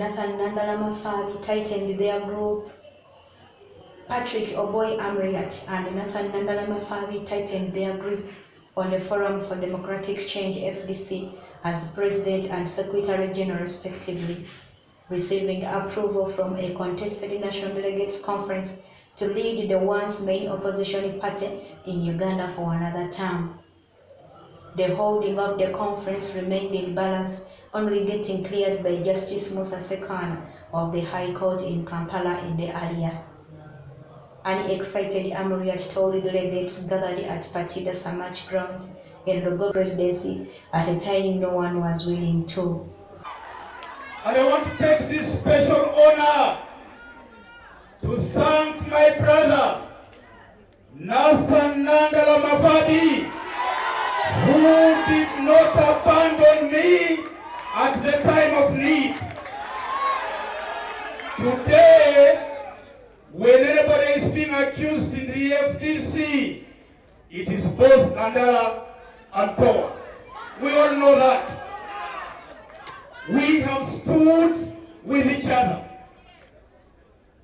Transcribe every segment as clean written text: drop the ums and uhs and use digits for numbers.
Nandala tightened their group. Patrick Oboy Amuriat and Nandala tightened their grip on the Forum for Democratic Change FDC as President and Secretary General respectively, receiving approval from a contested National Delegates Conference to lead the once main opposition party in Uganda for another term. The holding of the conference remained in balance, only getting cleared by Justice Musa Sekana of the High Court in Kampala in the area. An excited Amuriat told delegates gathered at Patida Samach grounds in the Presidency at a time no one was willing to. And I want to take this special honor to thank my brother, Nandala, who did not abandon me at the time of need. Today, when anybody is being accused in the FDC, it is both Nandala and Power. We all know that. We have stood with each other.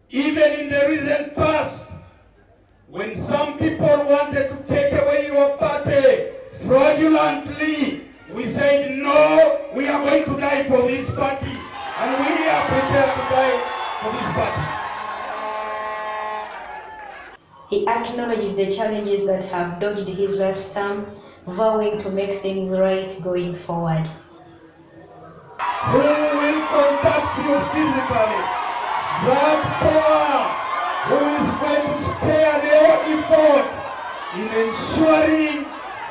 Even in the recent past, when some people wanted to take away your party fraudulently, we said, no, we are going to die for this party. And we are prepared to die for this party. He acknowledged the challenges that have dogged his last term, vowing to make things right going forward. Who will contact you physically? That Power who is going to spare no effort in ensuring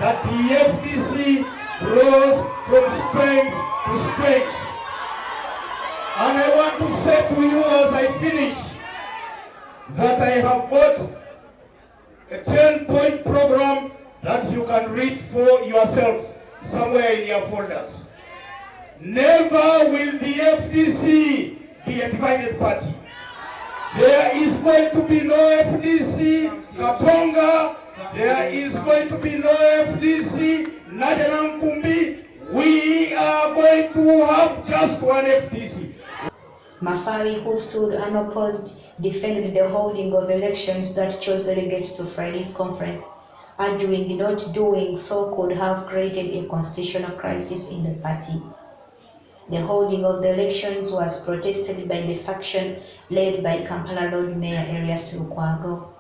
that the FDC grows from strength to strength. And I want to say to you as I finish that I have got a 10-point program that you can read for yourselves somewhere in your folders. Never will the FDC be a divided party. There is going to be no FDC Katonga. There is going to be no FDC Najjanankumbi. We are going to have just one FDC. Mafawi, who stood unopposed, defended the holding of elections that chose delegates to Friday's conference, arguing not doing so could have created a constitutional crisis in the party. The holding of the elections was protested by the faction led by Kampala Lord Mayor Elias Lukwago.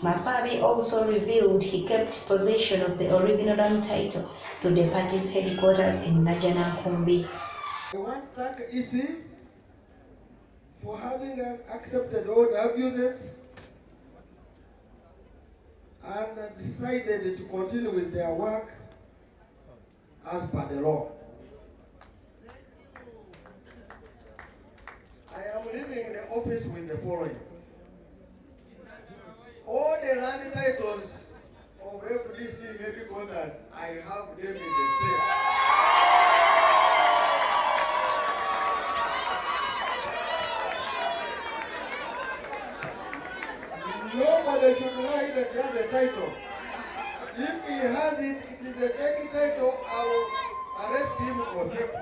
Mafabi also revealed he kept possession of the original land title to the party's headquarters in Najjanankumbi. I want to thank EC for having accepted all the abuses and decided to continue with their work as per the law. I am leaving the office with the following. All the land titles of FDC headquarters, I have them in the safe. Nobody should lie that he has a title. If he has it, it is a fake title, I will arrest him for theft.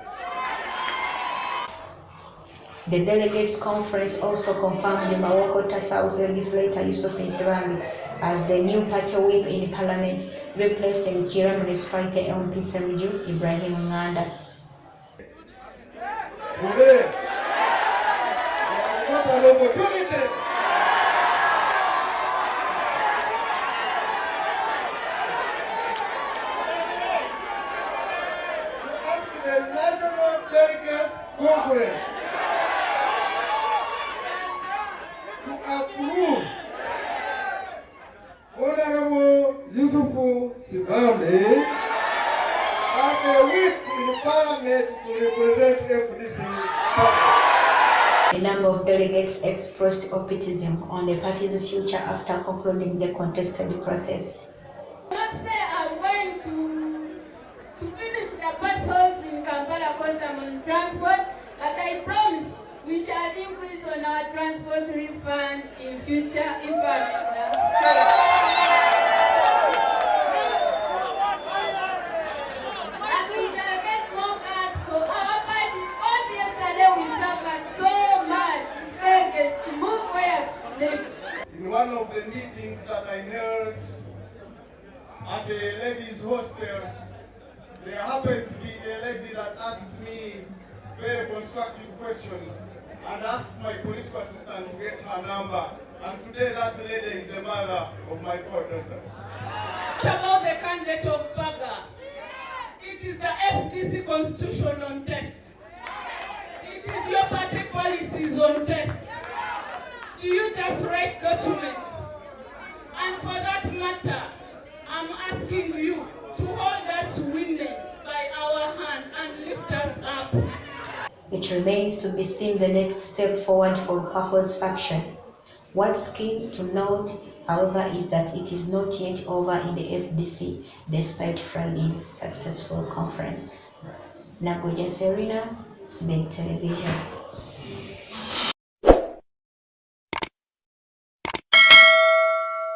The Delegates Conference also confirmed Mawokota South Legislator Yusuf Nsibambi as the new party whip in Parliament, replacing Kira Municipality MP Semju Ibrahim Nganda. Today, we have got an opportunity. To ask the National Delegates Conference to approve Honorable Yusuf Nsibambi as a whip in Parliament to represent FDC party. A number of delegates expressed optimism on the party's future after concluding the contested process. I say I'm going to finish the battles in Kampala because I'm on transport, but I promise we shall increase on our transport refund in future if and we shall get more cards for our party. Yesterday live. In one of the meetings that I held at the ladies' hostel, there happened to be a lady that asked me very constructive questions and asked my political assistant to get her number. And today that lady is the mother of my 4 daughters. What about the candidate of Baga? It is the FDC constitution on test. It is your party policies on test. Do you just write documents? And for that matter, I'm asking you to hold us women by our hand and lift us up. It remains to be seen the next step forward for Purple's faction. What's key to note, however, is that it is not yet over in the FDC, despite Friday's successful conference. Nagoja Serena, Big Television.